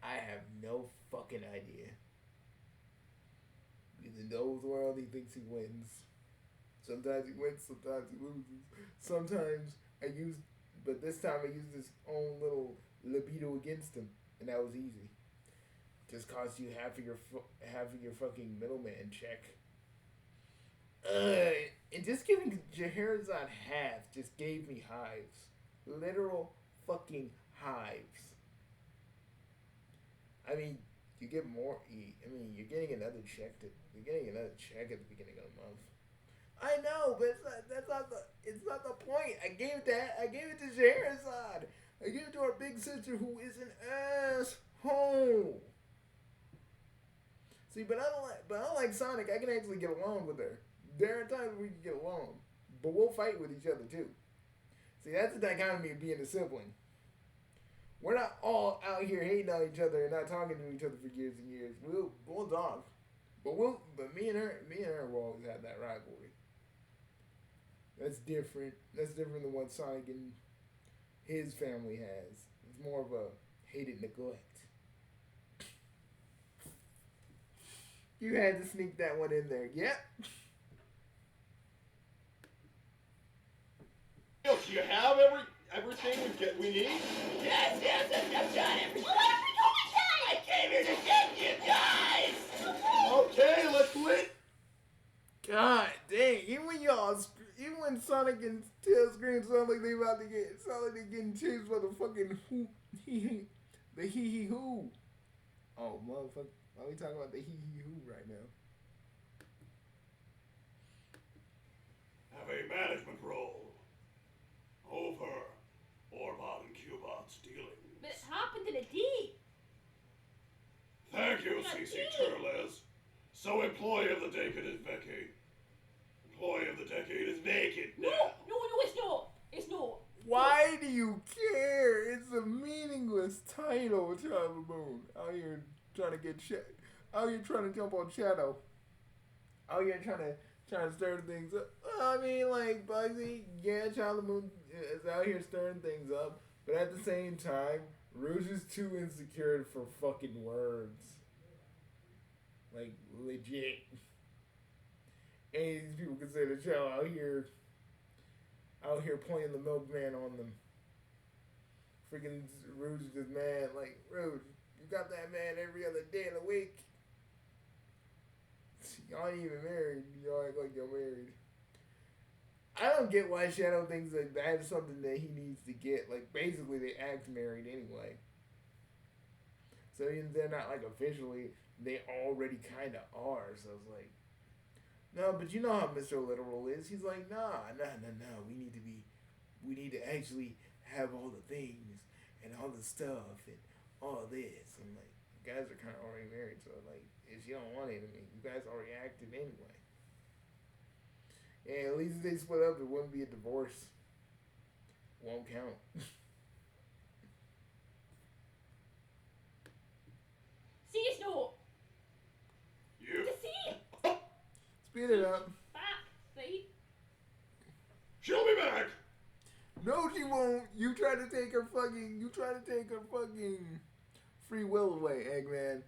I have no fucking idea. Because in Noah's world, he thinks he wins. Sometimes he wins, sometimes he loses. But this time I used his own little libido against him, and that was easy. Just cost you half of your fucking middleman check. And just giving Scheherazade half just gave me hives. Literal fucking hives. I mean, you get more. You're getting another check at the beginning of the month. I know, but it's not the point. I gave it to Scheherazade. I gave it to our big sister, who is an asshole. See, but I don't like Sonic. I can actually get along with her. There are times we can get along, but we'll fight with each other too. See, that's the dichotomy of being a sibling. We're not all out here hating on each other and not talking to each other for years and years. We'll talk, but me and her will always have that rivalry. That's different. That's different than what Sonic and his family has. It's more of a hated neglect. You had to sneak that one in there. Yep. Do you have everything we need? Yes, I've done everything. Well, what are we doing, guys? I came here to get you guys. Okay, let's lit. God dang! Even when Sonic and Tails scream, sound like they're getting chased by the fucking the hee hoo. Oh motherfucker! Why are we talking about the hee hoo right now? Have a management role over Orbot and Cubot's dealings. But it happened to the D. Thank you, CC Turles. So, employee of the decade is Becky. Employee of the decade is naked now. No, it's not. It's not. Why do you care? It's a meaningless title, Child of the Moon. Out here trying to get out here trying to jump on Shadow. Out here trying to stir things up. I mean, like Bugsy, yeah, Child of the Moon is out here stirring things up, but at the same time, Rouge is too insecure for fucking words. Like legit. And these people consider the child out here playing the milkman on them. Freaking Rouge is just mad. Like, Rouge, you got that man every other day of the week. Y'all ain't even married. Y'all act like you're married. I don't get why Shadow thinks that that is something that he needs to get. Like, basically, they act married anyway. So they're not, like, officially. They already kind of are. So it's like, no, but you know how Mr. Literal is. He's like, nah. We need to actually have all the things and all the stuff and all this. I'm like, you guys are kind of already married. So, like, if you don't want it, I mean, you guys already acted anyway. Yeah, at least if they split up, it wouldn't be a divorce. Won't count. See, no. You. To see. Speed it up. Back, see. She'll be back. No, she won't. You try to take her fucking free will away, Eggman.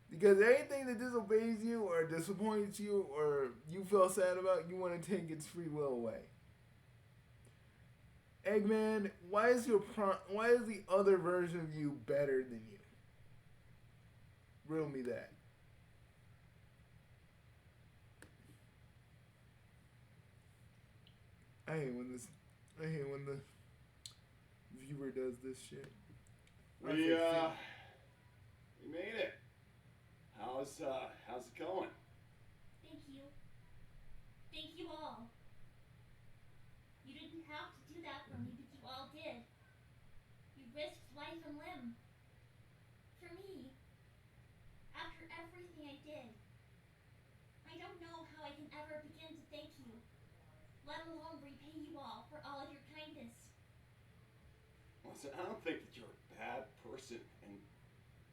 Because anything that disobeys you or disappoints you or you feel sad about, you want to take its free will away. Eggman, why is the other version of you better than you? Riddle me that. I hate when the viewer does this shit. We made it. How's it going? Thank you. Thank you all. You didn't have to do that for me, but you all did. You risked life and limb. For me. After everything I did. I don't know how I can ever begin to thank you. Let alone repay you all for all of your kindness. Listen, I don't think that you're a bad person, and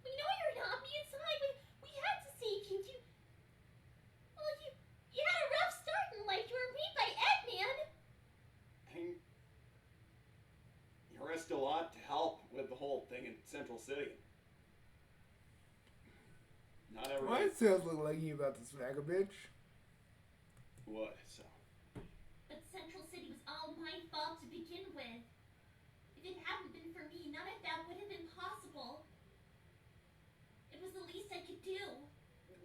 We know you're not. Me and Sai, we had to save you. You had a rough start in life. You were made by Eggman. you risked a lot to help with the whole thing in Central City. Not everyone. Why does Tails look like he about to smack a bitch? What? So. But Central City was all my fault to begin with. If it hadn't been for me, none of that would have been possible. It was the least I could do.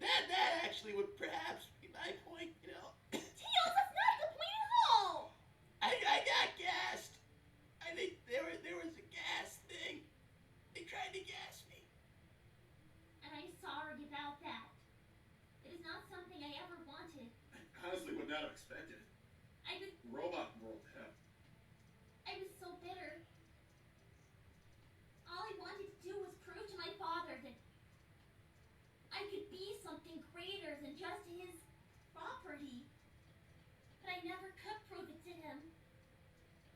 That actually would perhaps be my point, you know. Tails, that's not the point at all! I got gassed. I think there was a gas thing. They tried to gas me. And I'm sorry about that. It is not something I ever wanted. I honestly would not have expected it. Robot world hell. I was so bitter. All I wanted to do was prove to my father that I could be something greater than just his property. But I never could prove it to him.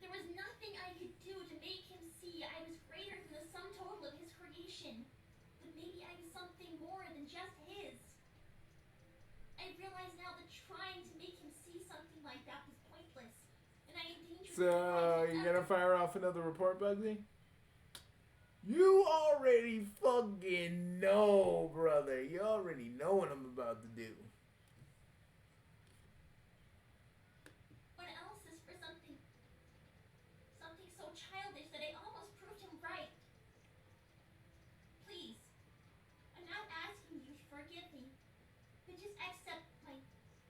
There was nothing I could do to make him see I was greater than the sum total of his creation. But maybe I was something more than just his. I realize now that trying to make him see something like that was pointless. And I endangered So, my life you gonna fire off another report, Bugsy? You already fucking know, brother. You already know what I'm about to do. What else is for something so childish that I almost proved him right? Please, I'm not asking you to forgive me, but just accept my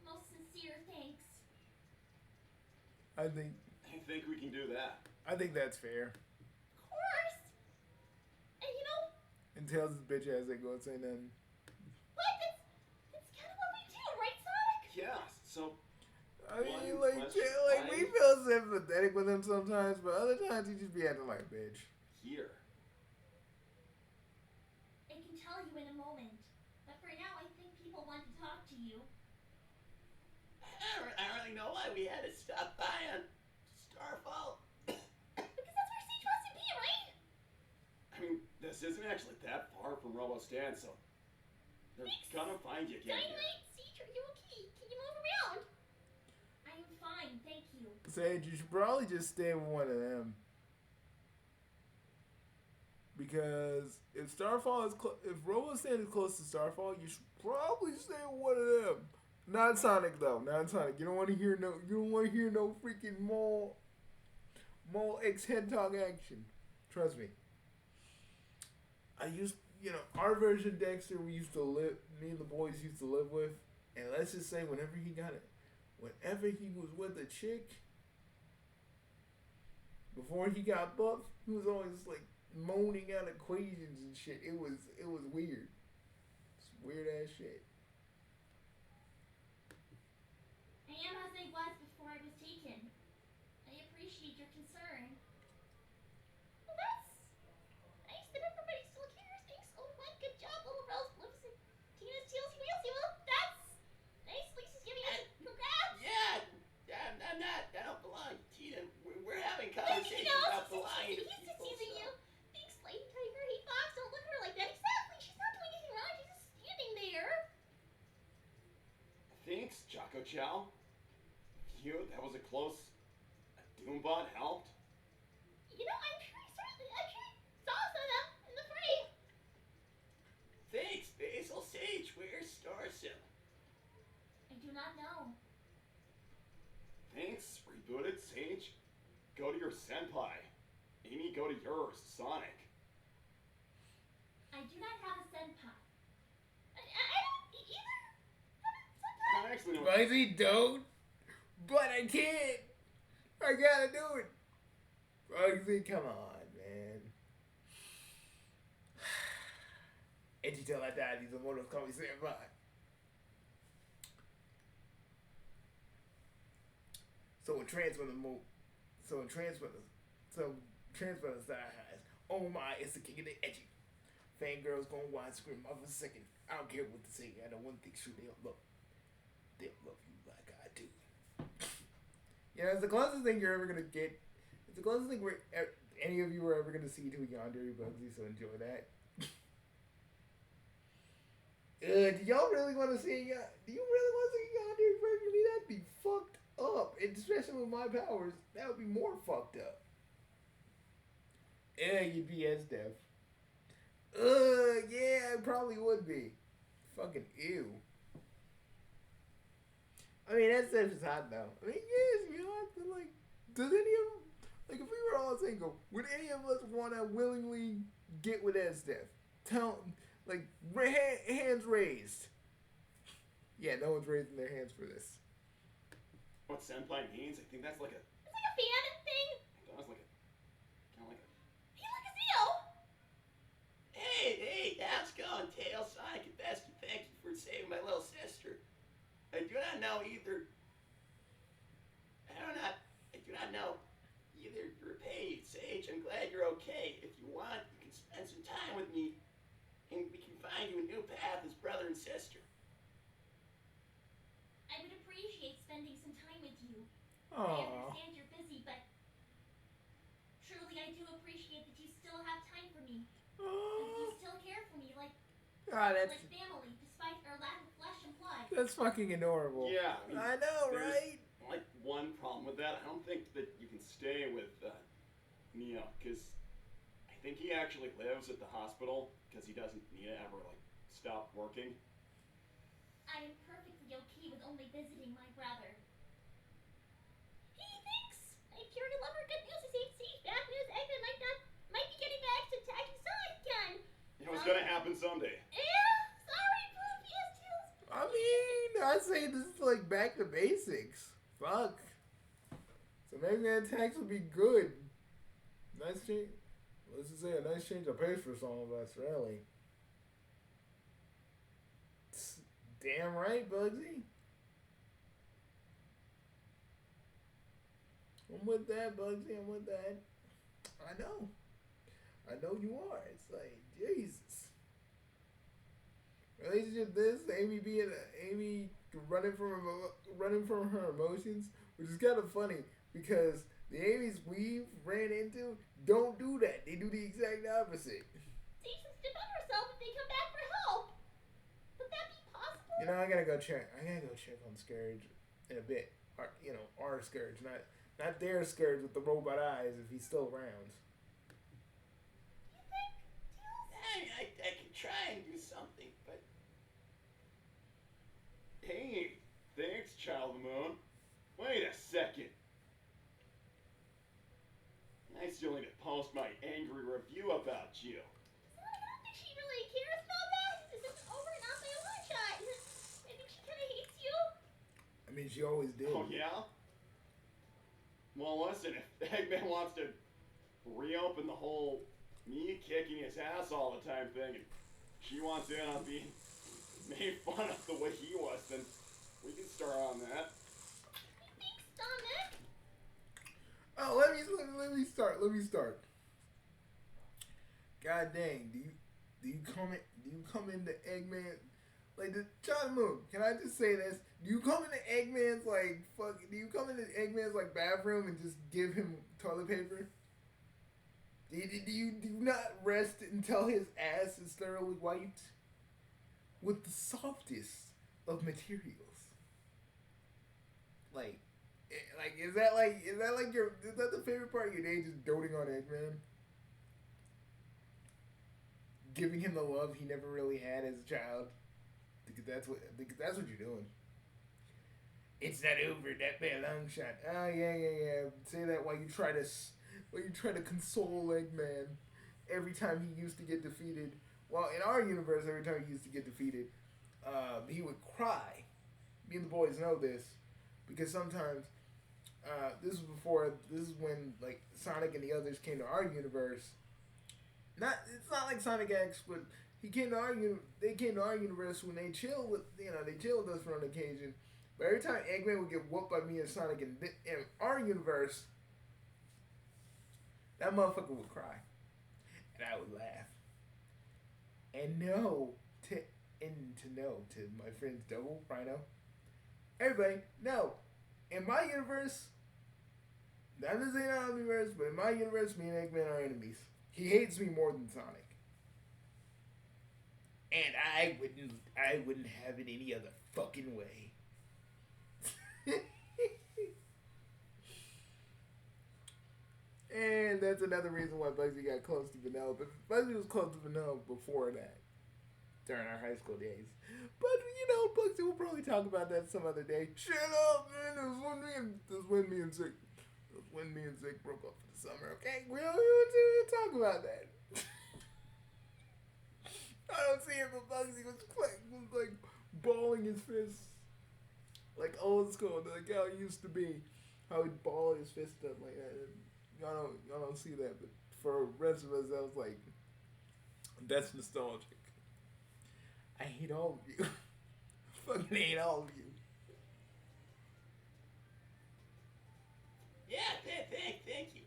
most sincere thanks. I think we can do that. that's fair. Of course! And you know, And Tails' bitch ass ain't gonna say nothing. what? That's kind of what we do, right, Sonic? Yeah, so I mean, One like, question, we feel sympathetic with him sometimes, but other times he just be acting like a bitch. here. I can tell you in a moment, but for now I think people want to talk to you. I don't really know why we had to stop by on Starfall. Because that's where Siege wants to be, right? I mean, this isn't actually that far from Robo Stand, so they're gonna find you again. Dynamite, Siege, are you okay? Can you move around? I am fine, thank you. Sage, you should probably just stay with one of them. Because if if Robo-Stand is close to Starfall, you should probably stay with one of them. Not Sonic though, not Sonic. You don't want to hear no freaking mole X head talk action. Trust me. Our version of Dexter me and the boys used to live with, and let's just say whenever he was with a chick, Before he got buff, he was always like moaning out equations and shit. It was weird. It's weird ass shit. I am as I was before I was taken. I appreciate your concern. Well, that's nice that everybody still cares. Thanks, oh my good job, little Rose Blips and Tina's Tealsy Wheelsy. Well, that's nice. Lisa's giving us a congrats. Yeah, I'm not. I don't belong. Tina, we're having But conversations he knows about belonging to he's just people. teasing So. you. Thanks, Lady Tiger. Hey, Fox, don't look at her like that. Exactly. She's not doing anything wrong. She's just standing there. Thanks, Choco Chow. That was a close. Doombot helped. You know, I'm sure he saw some of them in the fray. Thanks, Basil Sage. Where's Starsim? I do not know. Thanks, Rebooted Sage. Go to your senpai. Amy, go to yours, Sonic. I do not have a senpai. I don't either. Have a senpai. I actually know. Bugsy, don't. But I can't. I gotta do it. Bugsy, come on, man. Edgy till I die. These immortals call me senpai. So transfer the side highs. Oh my, it's the king of the edgy. Fangirls gonna widescreen off a second. I don't care what they say. I know one thing, true. They'll love you like I do. Yeah, it's the closest thing you're ever gonna get. It's the closest thing any of you are ever gonna see to a Yandere Bugsy. So enjoy that. Do y'all really want to see? Do you really want to see Yandere version of me? That'd be fucked up. And especially with my powers, that would be more fucked up. Yeah, you'd be as deaf. Yeah, it probably would be. Fucking ew. I mean, that stuff is hot though. I mean, yes, you know, but like, does any of them, like, if we were all single, would any of us want to willingly get with that stuff? Like, hands raised. Yeah, no one's raising their hands for this. What senpai means? I think that's like a. It's like a fan thing. That was like a. Kind of like a. Hey, look, it's Neo. Hey, how's it going, Tails? Sonic and Besky, thank you for saving my little sister. I do not know either your pay, Sage. I'm glad you're okay. If you want, you can spend some time with me, and we can find you a new path as brother and sister. I would appreciate spending some time with you. I Aww. understand you're busy, but truly I do appreciate that you still have time for me. That you still care for me, like That's family, despite our lack of flesh and blood. that's fucking adorable. Yeah. I know, there's, right? Like, one problem with that, I don't think that you can stay with Neo, because I think he actually lives at the hospital, because he doesn't need to ever, like, stop working. I am perfectly okay with only visiting my brother. Hey, thanks! I pure lover. Good news is HC. Bad news, Eggman might be getting back to attacking Sonic again. It was gonna happen someday. Yeah, sorry, Blue PS2s. I mean, I'd say this is like back to basics. Fuck. So maybe that tax would be good. Nice change. Let's just say a nice change of pace for some of us, really. Damn right, Bugsy. I'm with that, Bugsy. I'm with that. I know you are. It's like, Jesus. Relationship this, Amy running from her emotions, which is kind of funny because the Amy's we've ran into don't do that. They do the exact opposite. Stations defend herself if they come back for help. Would that be possible? You know, I gotta go check on Scourge in a bit. Our Scourge, not their Scourge with the robot eyes if he's still around. You think? I can try and do something, but Hey, thanks, Child of the Moon. Wait a second. I still need to post my angry review about you. I don't think she really cares about that. This is over and not by a one shot. I think she kind of hates you. I mean, she always did. Oh, yeah? Well, listen, if Eggman wants to reopen the whole me kicking his ass all the time thing, and she wants in on being made fun of the way he was, then we can start on that. Thanks, Dominic. Oh, let me start. God dang, do you come into Eggman like the John Moon? Can I just say this? Do you come into Eggman's do you come into Eggman's bathroom and just give him toilet paper? Do you not rest until his ass is thoroughly wiped with the softest of materials? Is that the favorite part of your day, just doting on Eggman? Giving him the love he never really had as a child? Because that's what you're doing. It's not over, that by a long shot. Oh yeah. Say that while you try to console Eggman every time he used to get defeated. Well, in our universe, every time he used to get defeated, he would cry. Me and the boys know this because sometimes this is when Sonic and the others came to our universe. It's not like Sonic X, but they came to our universe when they chill with us for an occasion. But every time Eggman would get whooped by me and Sonic in our universe, that motherfucker would cry, and I would laugh. And to my friends Double, Rhino, everybody, no, in my universe, not in the Xenon universe, but in my universe, me and Eggman are enemies. He hates me more than Sonic. And I wouldn't have it any other fucking way. And that's another reason why Bugsy got close to Vanilla. But Bugsy was close to Vanilla before that, during our high school days. But Bugsy will probably talk about that some other day. Shut up, man! It was when me and Zig broke up for the summer. Okay, we'll talk about that. I don't see it, but Bugsy was balling his fists like old school, like how it used to be. How he'd ball his fist up like that. Y'all don't see that, but for the rest of us, that was that's nostalgic. I hate all of you. Fucking hate all of you. Yeah, thank you.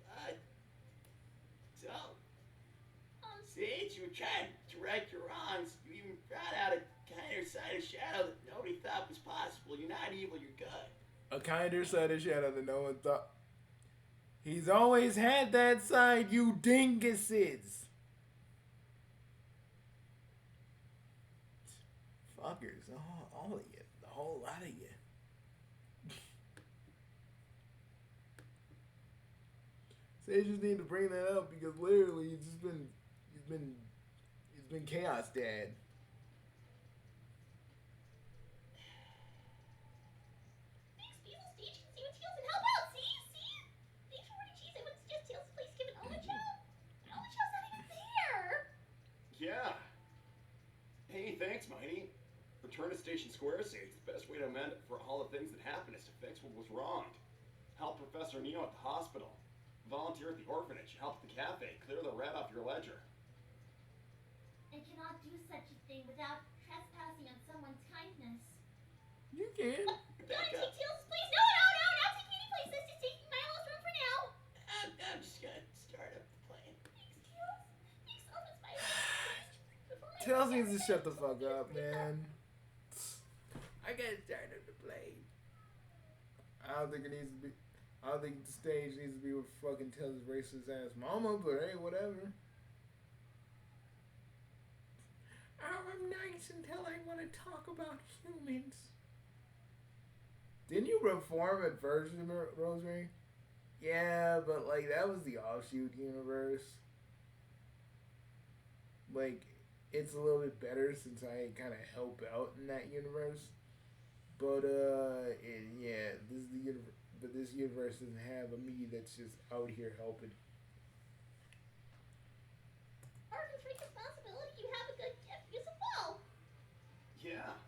So, Sage, you were trying to right your wrongs. You even brought out a kinder side of Shadow that nobody thought was possible. You're not evil, you're good. A kinder side of Shadow that no one thought. He's always had that side, you dinguses. Fuckers, all of you, the whole lot of you. Sage just need to bring that up because literally he's been Chaos Dad. Thanks, Beetle. Stage can see what Tails can help out. See? Thanks for running cheese. I wouldn't suggest Tails' place given Omocho. But Omocho's not even there. Yeah. Hey, thanks, Mighty. Return to Station Square, Sage. The best way to amend for all the things that happened is to fix what was wronged. Help Professor Neo at the hospital. Volunteer at the orphanage. Help at the cafe. Clear the rat off your ledger. I cannot do such a thing without trespassing on someone's kindness. You can. You wanna take Tails' place? No, not taking any place. That's just taking Milo's room for now. I'm just gonna start up the plane. Thanks, Tails. Thanks so much, Milo. Tails needs to shut the fuck up, man. I gotta start up the plane. I don't think the stage needs to be with fucking Tails' racist ass mama, but hey, whatever. I'm nice until I want to talk about humans. Didn't you reform at Virgin Rosary? Yeah, but that was the offshoot universe. It's a little bit better since I kind of help out in that universe. But this is the universe. But this universe doesn't have a me that's just out here helping. Arthur, take responsibility. You have a good gift. Use it well. Yeah.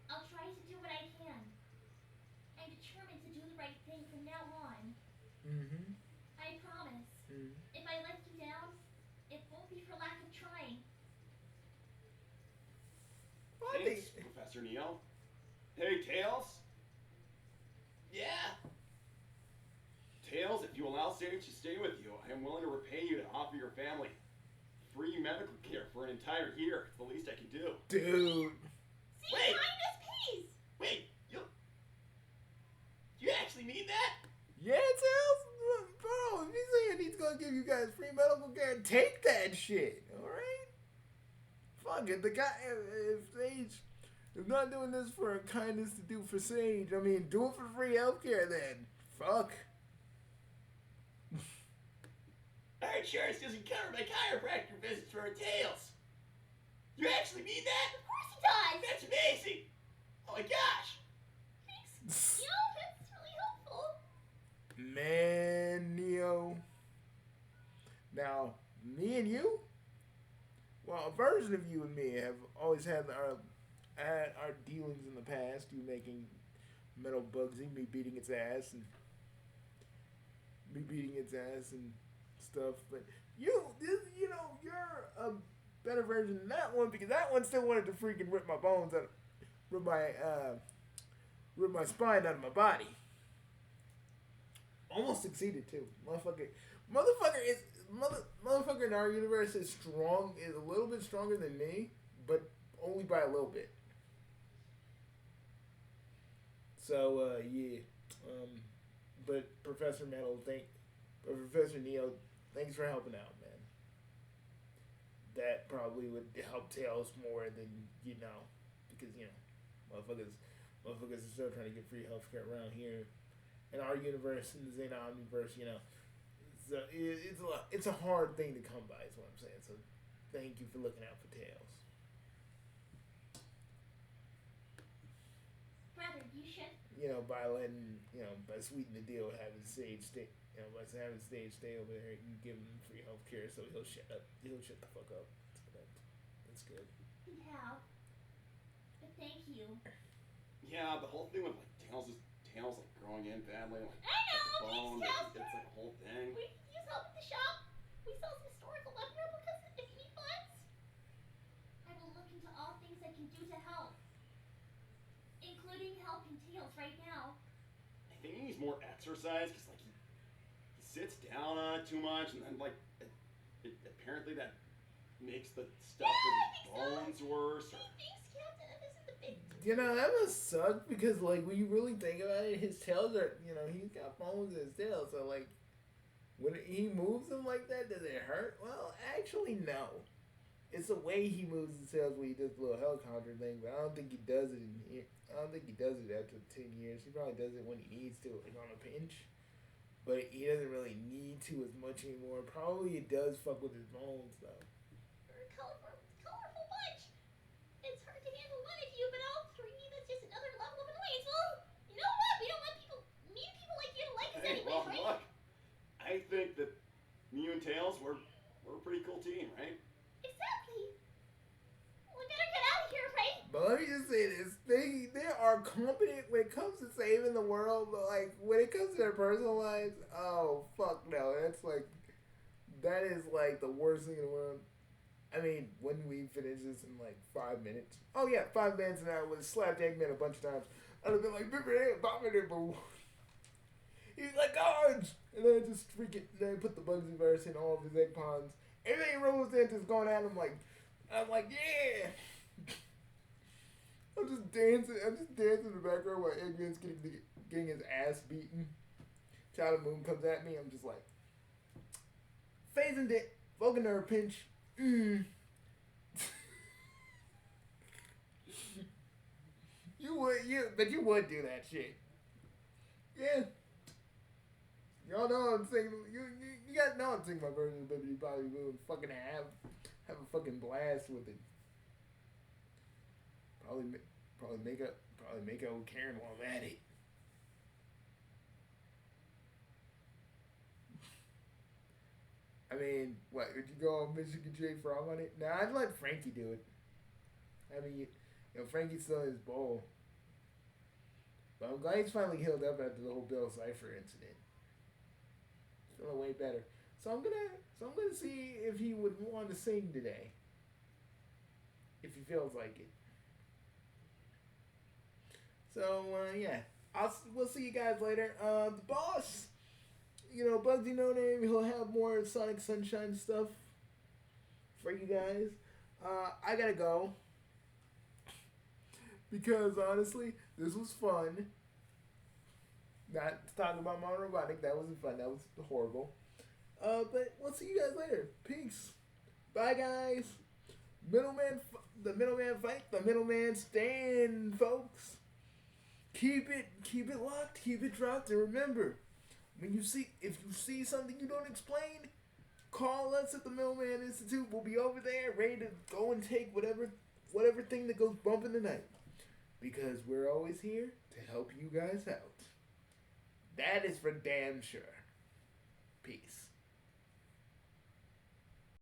I'll try to do what I can. I'm determined to do the right thing from now on. Mm-hmm. I promise. Mm-hmm. Professor Neo. Hey, Tails? Yeah? Tails, if you allow Sage to stay with you, I am willing to repay you to offer your family free medical care for an entire year. It's the least I can do. Dude. See, Wait. kindness pays. Wait, you actually mean that? Yeah, Tails, bro, if he's saying he's gonna give you guys free medical care, take that shit, alright? Fuck it, the guy, if Sage is not doing this for a kindness to do for Sage, I mean, do it for free healthcare then. Fuck. Our insurance doesn't cover my chiropractor visits for our Tails. You actually mean that? Of course he does. That's amazing. Oh my gosh. Thanks. That's really helpful. Man, Neo. Now, me and you? Well, a version of you and me have always had our dealings in the past. You making Metal Bugsy, me beating its ass and stuff. But you're a better version than that one because that one still wanted to freaking rip my bones out, rip my spine out of my body. Almost succeeded too, motherfucker in our universe is a little bit stronger than me, but only by a little bit. So yeah, but Professor Neo, thanks for helping out, man. That probably would help Tails more than because motherfuckers are still trying to get free healthcare around here. In our universe, in the Xena Omniverse, it's a hard thing to come by, is what I'm saying. So, thank you for looking out for Tails. Brother, you should. By letting, by sweetening the deal, having Sage stay, by having Sage stay over there, you give him free healthcare, so he'll shut up. He'll shut the fuck up. That's good. Yeah. But thank you. Yeah, the whole thing with Tails growing in badly, I know. bone, Thanks, it's like a whole thing. We can use help at the shop. We sell some historical weapon replicas if you need funds. I will look into all things I can do to help, including helping Tails right now. I think he needs more exercise because he sits down on it too much, and then apparently that makes the stuff with his bones worse. Thanks, Captain. This is the big. That must suck because, when you really think about it, his tails are, he's got bones in his tail, so, when he moves them like that, does it hurt? Well, actually, no. It's the way he moves his tails when he does the little helicopter thing, but I don't think he does it I don't think he does it after 10 years. He probably does it when he needs to, on a pinch. But he doesn't really need to as much anymore. Probably it does fuck with his bones, though. We're a colorful bunch. It's hard to handle one of you, but all three, that's just another level of annoyance. Well, you know what? We don't want mean people like you to like us anyway, Well, right? look, I think that me and Tails, we're a pretty cool team, right? Exactly. We better get out of here, right? But let me just say this. They are competent when it comes to saving the world, but, when it comes to their personal lives, oh, fuck no. That is, the worst thing in the world. I mean, when we finish this in 5 minutes. Oh yeah, 5 minutes, and I would have slapped Eggman a bunch of times. I'd have been like, boom. He's like, dodge! And then I just then I put the Bugsy verse in all of his egg ponds. Everything rolls in, just going at him I'm like, yeah! I'm just dancing in the background while Eggman's getting his ass beaten. Child of Moon comes at me, I'm just like, phasing it, Vulcan nerve pinch. You would do that shit. Yeah. Y'all know I'm singing. You guys know I'm singing my version of Bibbidi Bobbidi Boo and fucking have a fucking blast with it. Probably make out with Karen while I'm at it. I mean, what, would you go on Michigan J Frog on it? Nah, I'd let Frankie do it. I mean, Frankie's still in his bowl. But I'm glad he's finally healed up after the whole Bill Cipher incident. He's feeling way better. So I'm gonna see if he would want to sing today. If he feels like it. So yeah, we'll see you guys later. The boss, Bugsy No Name. He'll have more Sonic Sunshine stuff for you guys. I gotta go because honestly, this was fun. Not to talk about Modern Robotic. That wasn't fun. That was horrible. But we'll see you guys later. Peace. Bye, guys. The middleman fight. The middleman stand, folks. Keep it locked. Keep it dropped. And remember, if you see something you don't explain, call us at the Middleman Institute. We'll be over there, ready to go and take whatever thing that goes bump in the night. Because we're always here to help you guys out. That is for damn sure. Peace.